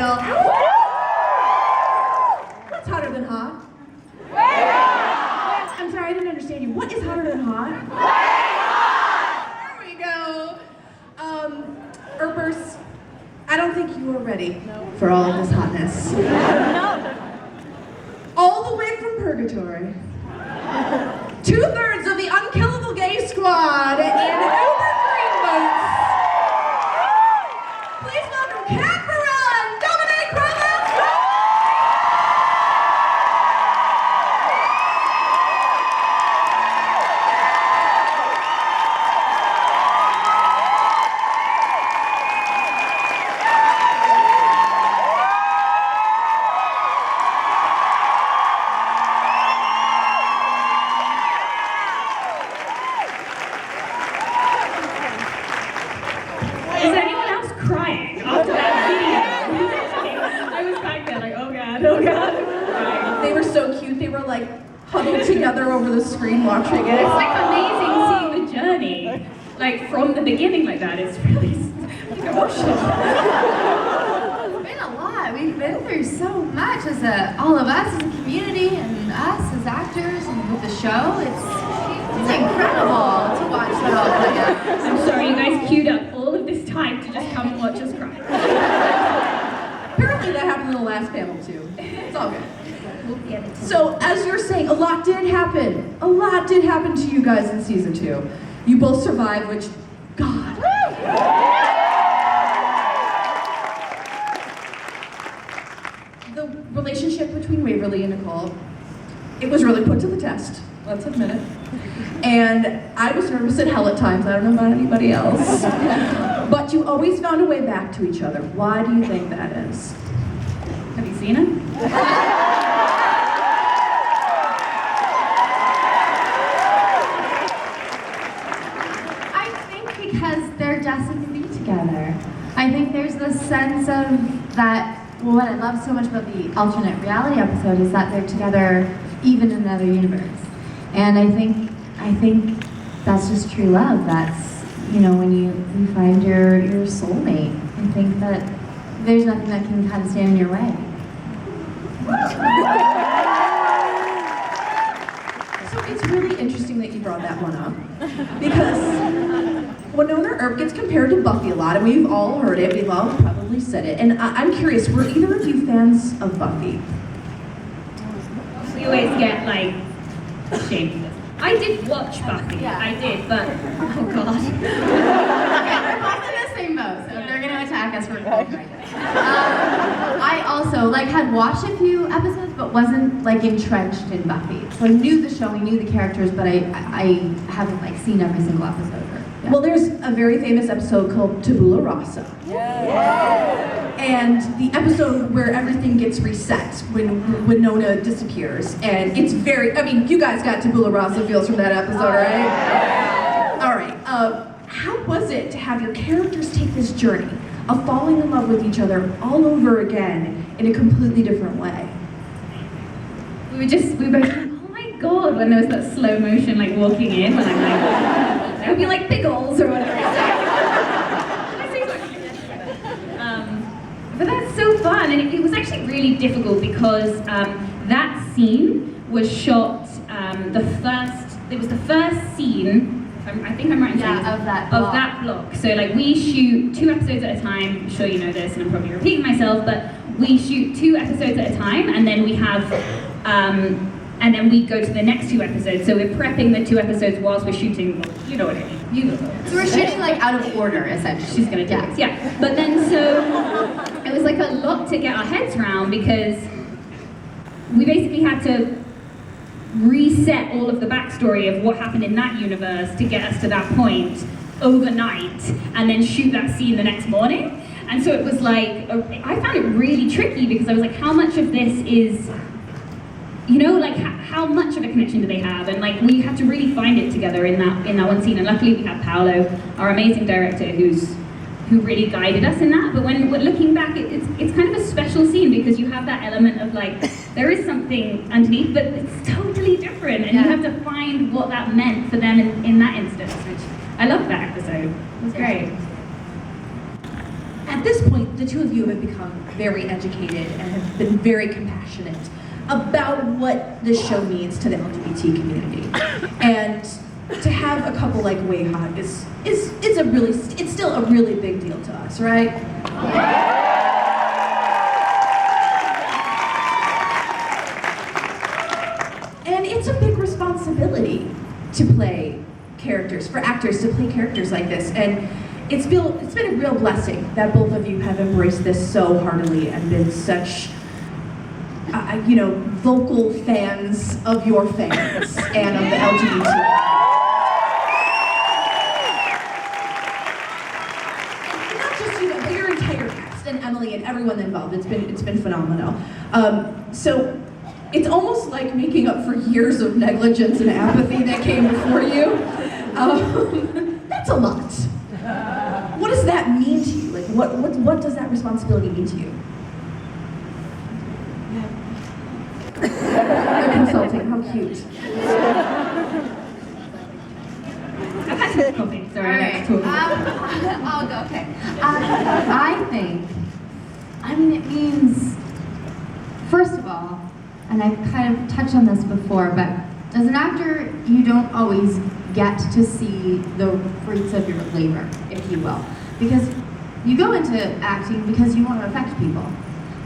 title. What's hotter than hot? I'm sorry, I didn't understand you. What is hotter than hot? There we go. Erpers, I don't think you are ready for all of this hotness. All the way from purgatory. 2/3 of the unkillable gay squad in Uber Green Boots. Please welcome Burrell and Dominique Provost-Chalkley. Is anyone else crying after that video? I was back there like, oh god, oh god. They were so cute. They were like huddled together over the screen watching it. It's like amazing seeing the journey, like from the beginning like that. It's really like emotional. It's been a lot. We've been through so much as all of us as a community and us as actors and with the show. It's incredible to watch it all play out. I'm sorry, you guys queued up all of this time to just come and watch us cry. Apparently that happened in the last panel too. It's all good. So, as you're saying, a lot did happen. A lot did happen to you guys in season 2. You both survived, which, God. The relationship between Waverly and Nicole, it was really put to the test. Let's admit it. And I was nervous as hell at times. I don't know about anybody else. But you always found a way back to each other. Why do you think that is? Have you seen it? Because they're destined to be together. I think there's this sense of that, well, what I love so much about the alternate reality episode is that they're together even in another universe. And I think that's just true love. That's, you know, when you find your soulmate. I think that there's nothing that can kind of stand in your way. So it's really interesting that you brought that one up, because Winona Earp gets compared to Buffy a lot, and we've all heard it, we've all probably said it, and I'm curious, were either of you fans of Buffy? We always get like ashamed. I did watch Buffy, Yeah. I did, but oh god. Okay, we're both in the same boat, so if they're gonna attack us, we're both right. I also had watched a few episodes, but wasn't entrenched in Buffy. So I knew the show, I knew the characters, but I haven't seen every single episode. Yeah. Well, there's a very famous episode called Tabula Rasa. Yeah. And the episode where everything gets reset when Winona disappears. And it's very, I mean, you guys got Tabula Rasa feels from that episode, right? All right. How was it to have your characters take this journey of falling in love with each other all over again in a completely different way? We were both like, oh my god, when there was that slow motion walking in, when I'm like, it would be like pickles or whatever. But that's so fun, and it was actually really difficult because that scene was shot, it was the first scene, I think I'm right in saying, of that block. So we shoot 2 episodes at a time. I'm sure you know this, and I'm probably repeating myself, but we shoot 2 episodes at a time, and then we have, and then we go to the next 2 episodes. So we're prepping the 2 episodes whilst we're shooting. You know what I mean? You know. So we're shooting out of order, essentially. She's gonna do it. Yeah. But then so it was a lot to get our heads around because we basically had to reset all of the backstory of what happened in that universe to get us to that point overnight, and then shoot that scene the next morning. And so it was I found it really tricky because I was like, how much of this is, how much of a connection do they have? And we had to really find it together in that one scene. And luckily we have Paolo, our amazing director, who really guided us in that. But when we're looking back, it's kind of a special scene because you have that element of there is something underneath, but it's totally different, and you have to find what that meant for them in that instance, which I loved that episode. It was great. at this point, the two of you have become very educated and have been very compassionate about what this show means to the LGBT community. And to have a couple like Wayhaught is it's still a really big deal to us, right? And it's a big responsibility to play characters, for actors to play characters like this. And it's been a real blessing that both of you have embraced this so heartily and been such vocal fans of your fans and of the LGBT. And not just you, but your entire cast and Emily and everyone involved. It's been phenomenal. So it's almost like making up for years of negligence and apathy that came before you. That's a lot. What does that mean to you? Like, what does that responsibility mean to you? They're consulting. How cute. I've had some coffee. Sorry, All right. I'll go. Okay. I mean, it means, first of all, and I've kind of touched on this before, but as an actor, you don't always get to see the fruits of your labor, if you will. Because you go into acting because you want to affect people,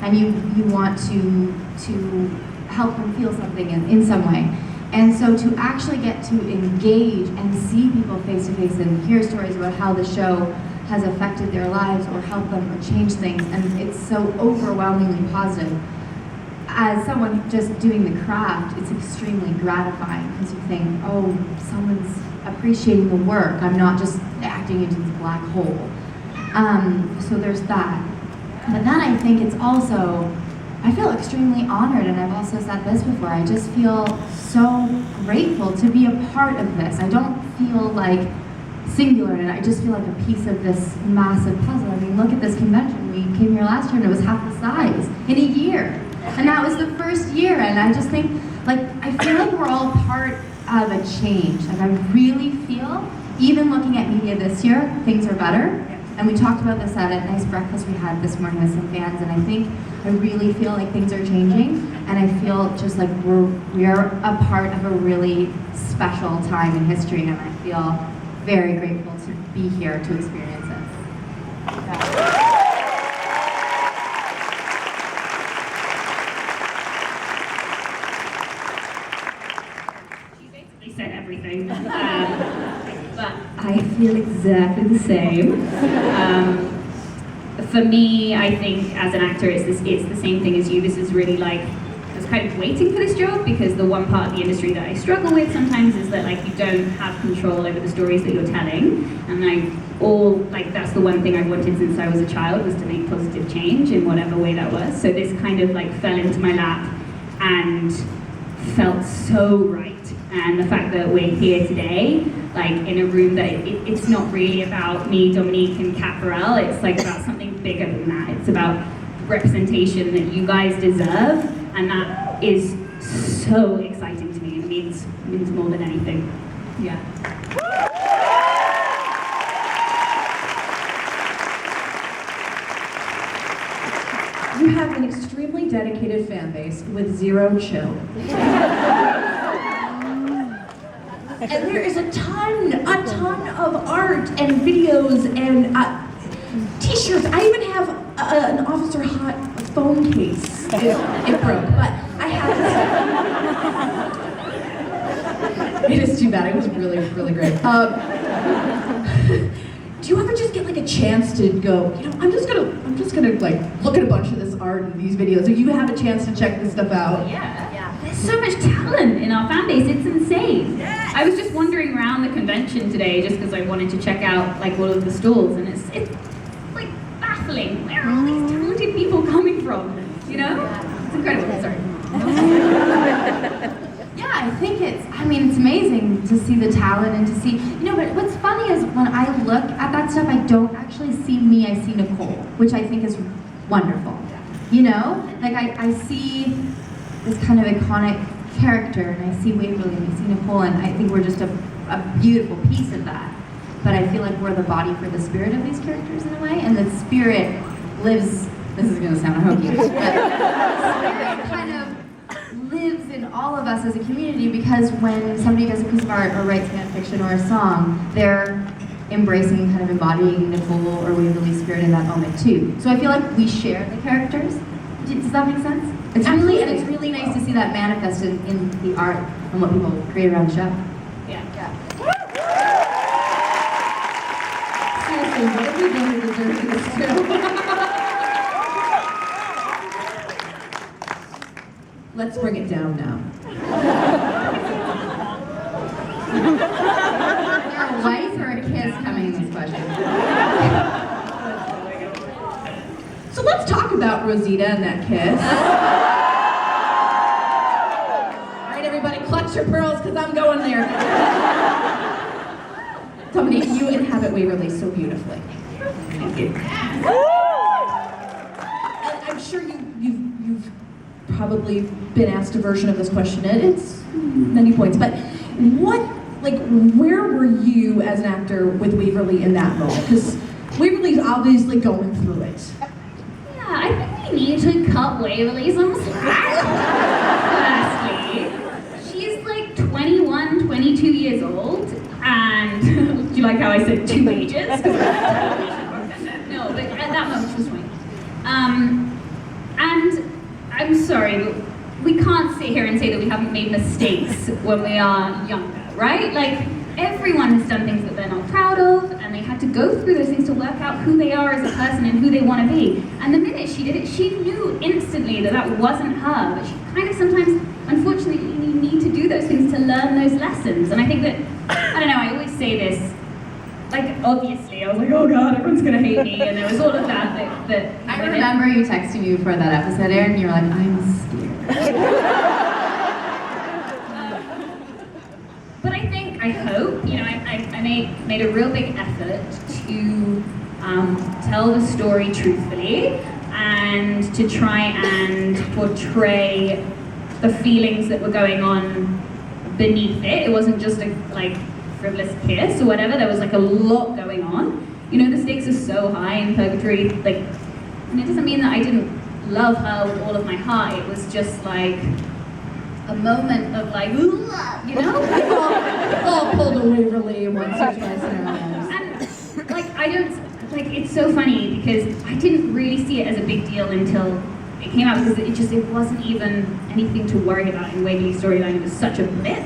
and you want to help them feel something in some way. And so to actually get to engage and see people face to face and hear stories about how the show has affected their lives or helped them or changed things, and it's so overwhelmingly positive. As someone just doing the craft, it's extremely gratifying because you think, oh, someone's appreciating the work. I'm not just acting into this black hole. So there's that. But then I think it's also, I feel extremely honored, and I've also said this before, I just feel so grateful to be a part of this. I don't feel like singular, and I just feel like a piece of this massive puzzle. I mean, look at this convention. We came here last year and it was half the size in a year. And that was the first year, and I just think, like, I feel like we're all part of a change. Like, I really feel, even looking at media this year, things are better. And we talked about this at a nice breakfast we had this morning with some fans, and I really feel like things are changing, and I feel just like we are a part of a really special time in history, and I feel very grateful to be here to experience it. Said everything, but I feel exactly the same. For me, I think as an actor, it's the same thing as you. This is really like, I was kind of waiting for this job because the one part of the industry that I struggle with sometimes is that like you don't have control over the stories that you're telling, and that's the one thing I've wanted since I was a child, was to make positive change in whatever way that was. So this kind of like fell into my lap and felt so right. And the fact that we're here today, like in a room that it's not really about me, Dominique, and Kat Burrell, it's like about something bigger than that. It's about representation that you guys deserve, and that is so exciting to me. It means more than anything. Yeah. You have an extremely dedicated fan base with zero chill. And there is a ton of art and videos and t-shirts. I even have an Officer Hot phone case. It broke, but I have to say. It is too bad. It was really, really great. Do you ever just get like a chance to go, I'm just gonna like look at a bunch of this art and these videos? Or you have a chance to check this stuff out? Yeah. There's so much talent in our fan base, it's insane. Yes. I was just wandering around the convention today just because I wanted to check out like all of the stalls, and it's like baffling. Where are all these talented people coming from? You know? It's incredible. Sorry. Yeah, I think it's amazing to see the talent and to see, but what's funny is when I look at that stuff, I don't actually see me, I see Nicole, which I think is wonderful. Like I see this kind of iconic character, and I see Waverly and I see Nicole, and I think we're just a beautiful piece of that. but I feel like we're the body for the spirit of these characters in a way, and the spirit lives, this is gonna sound hokey, but the spirit kind of lives in all of us as a community, because when somebody does a piece of art or writes fan fiction or a song, they're embracing, kind of embodying Nicole or Waverly's spirit in that moment too. So I feel like we share the characters. Does that make sense? It's really, and it's really nice to see that manifested in the art and what people create around the show. Yeah. Seriously, what have we done to deserve this too? Let's bring it down now. Is there a wife or a kiss coming in this question? So let's talk about Rosita and that kiss. All right, everybody, clutch your pearls, because I'm going there. Dominique, you inhabit Waverly so beautifully. Thank you. And I'm sure you've probably been asked a version of this question at its many points, but where were you as an actor with Waverly in that moment? Because Waverly's obviously going through it. Yeah, I think we need to cut Waverly some slack. Firstly, she's like 21, 22 years old, and do you like how I said two ages? No, but at that moment she was 20. And I'm sorry, but we can't sit here and say that we haven't made mistakes when we are younger, right? Like, everyone has done things that they're not proud of, and they had to go through those things to work out who they are as a person and who they want to be. And the minute she did it, she knew instantly that that wasn't her. But she kind of sometimes, unfortunately, you need to do those things to learn those lessons. And I think that, I don't know, I always say this, like, obviously, I was like, oh God, everyone's gonna hate me, and there was all of that I remember you texting me before that episode aired, and you were like, I'm scared. But I hope, you know, I made a real big effort to tell the story truthfully and to try and portray the feelings that were going on beneath it. It wasn't just a frivolous kiss or whatever. There was a lot going on. You know, the stakes are so high in Purgatory. And it doesn't mean that I didn't love her with all of my heart. It was just a moment of ooh, you know? All pulled a Waverly in one situation. And I don't, it's so funny because I didn't really see it as a big deal until it came out, because it wasn't even anything to worry about in Waverly's storyline. It was such a blip.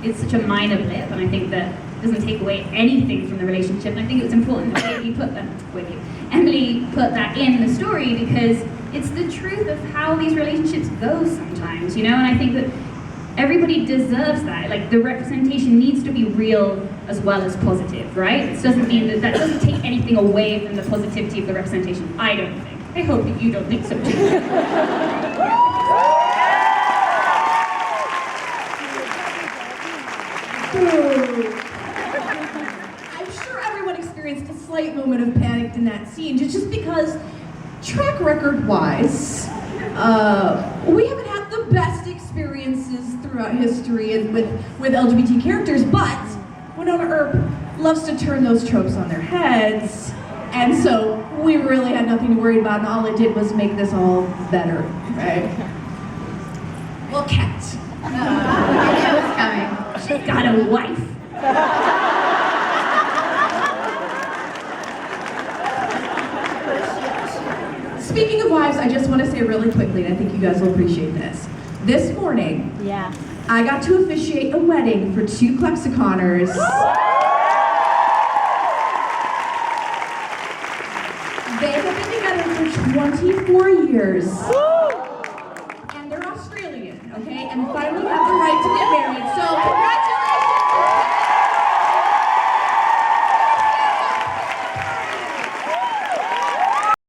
It's such a minor blip, and I think that it doesn't take away anything from the relationship. And I think it's important that Emily put that in the story, because it's the truth of how these relationships go sometimes, you know? And I think that everybody deserves that. The representation needs to be real as well as positive, right? It doesn't mean that doesn't take anything away from the positivity of the representation, I don't think. I hope that you don't think so too. I'm sure everyone experienced a slight moment of panic in that scene, just because, track record-wise, we haven't had the best experiences throughout history with LGBT characters, but Winona Earp loves to turn those tropes on their heads, and so we really had nothing to worry about, and all it did was make this all better, right? Well, Kat. I knew it was coming. She's got a wife. Speaking of wives, I just want to say really quickly, and I think you guys will appreciate this. This morning, I got to officiate a wedding for two ClexaConers. They have been together for 24 years. And they're Australian, okay? And finally have the right to get married. So